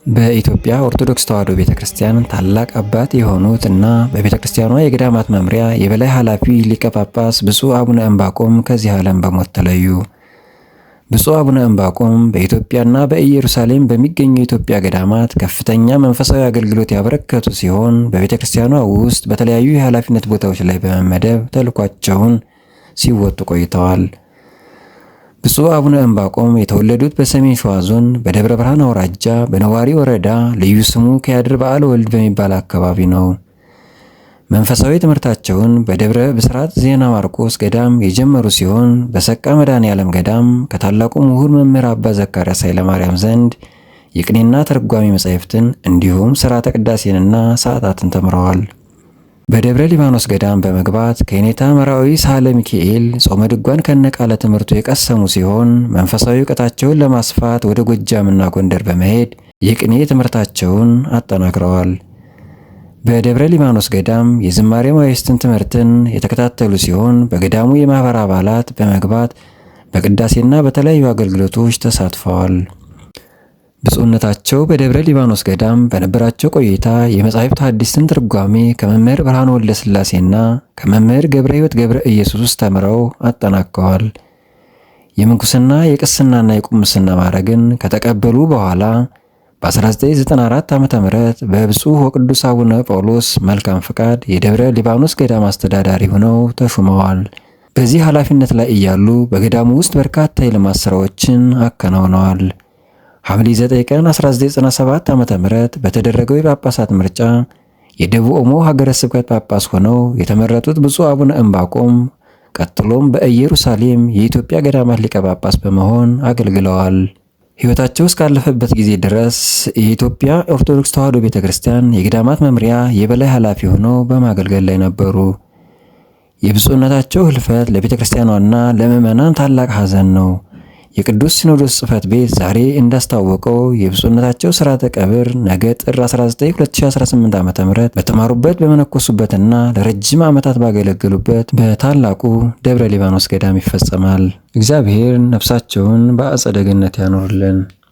በኢትዮጵያ ኦርቶዶክስ ተዋሕዶ ቤተክርስቲያን ታላቅ አባት የሆኑት እና በቤተክርስቲያኗ የገዳማት መምሪያ የበላይ ኃላፊ ሊቀ ጳጳስ ብፁዕ አቡነ ዕንባቆም ከዚህ ዓለም በሞት ተለዩ። ብፁዕ አቡነ ዕንባቆም በኢትዮጵያና በኢየሩሳሌም በሚገኙ የኢትዮጵያ ገዳማት ከፍተኛ መንፈሳዊ አገልግሎት ያበረከቱ ሲሆን በቤተክርስቲያኗ ውስጥ በተለያዩ የኃላፊነት ቦታዎች ላይ በመመደብ ተልኳቸውን ሲወጡ ቆይተዋል። ብፁዕ አቡነ ዕንባቆም የተወለዱት በሰሜን ሸዋ ዞን በደብረ ብርሃን አውራጃ በነዋሪ ወረዳ ልዩ ስሙ ከያድር በዓለ ወልድ በሚባል አካባቢ ነው። መንፈሳዊ ትምህርታቸውን በደብረ ብስራት ዜና ማርቆስ ገዳም የጀመሩ ሲሆን በሰቃ መድኃኔዓለም ገዳም ከታላቁ ምሁር መምህር አባ ዘካርያስ ኃይለማርያም ዘንድ የቅኔና ተርጓሚ መጻሕፍትን እንዲሁም ሥርዓተ ቅዳሴንና ሰዓታትን ተምረዋል። በደብረ ሊባኖስ ገዳም በመግባት ከኔታ መራዊ ሳህለ ሚካኤል ጾመ ድጓን ከነቃለ ትምህርቱ የቀሰሙ ሲሆን መንፈሳዊ እውቀታቸውን ለማስፋት ወደ ጎጃምና ጎንደር በመሄድ የቅኔ ትምህርታቸውን አጠናክረዋል። በደብረ ሊባኖስ ገዳም የዝማሬ መዋሥዕትን ትምህርትን የተከታተሉ ሲሆን በገዳሙ የማኅበር አባላት በመግባት በቅዳሴና በተለያዩ አገልግሎቶች ተሳትፈዋል። ብፁዕነታቸው በደብረ ሊባኖስ ገዳም በነበራቸው ቆይታ የመጻሕፍት ሐዲስትን ትርጓሜ ከመምህር ብርሃነ ወልደ ሥላሴና ከመምህር ገብረ ሕይወት ገብረ ኢየሱስ ተምረው አጠናቀዋል። የምንኩስና የቅስናና የቁምስና ማዕረግን ከተቀበሉ በኋላ በ1994 ዓ.ም በብፁዕ ወቅዱስ አቡነ ጳውሎስ መልካም ፈቃድ የደብረ ሊባኖስ ገዳም አስተዳዳሪ ሆነው ተሹመዋል። በዚህ ኃላፊነት ላይ እያሉ በገዳሙ ውስጥ በርካታ የልማት ሥራዎችን አከናውነዋል። ሐምሌ 9 ቀን 1997 ዓ.ም በተደረገው የጳጳሳት ምርጫ የደቡብ ኦሞ ሀገረ ስብከት ጳጳስ ሆነው የተመረጡት ብፁዕ አቡነ ዕንባቆም ቀጥሎም በኢየሩሳሌም የኢትዮጵያ ገዳማት ሊቀ ጳጳስ በመሆን አገልግለዋል። ሕይወታቸው እስካለፈበት ጊዜ ድረስ የኢትዮጵያ ኦርቶዶክስ ተዋሕዶ ቤተክርስቲያን የገዳማት መምሪያ የበላይ ኃላፊ ሆነው በማገልገል ላይ ነበሩ። የብፁዕነታቸው ሕልፈት ለቤተክርስቲያኗና ለምዕመናን ታላቅ ሐዘን ነው። የቅዱስ ሲኖዶስ ጽሕፈት ቤት ዛሬ እንዳስታወቀው የብፁዕነታቸው ሥርዓተ ቀብር ነገ ጥር 19 2018 ዓ.ም በተማሩበት በመነኮሱበትና ለረጅም ዓመታት ባገለገሉበት በታላቁ ደብረ ሊባኖስ ገዳም ይፈጸማል። እግዚአብሔር ነፍሳቸውን በአጸደ ገነት ያኖርልን።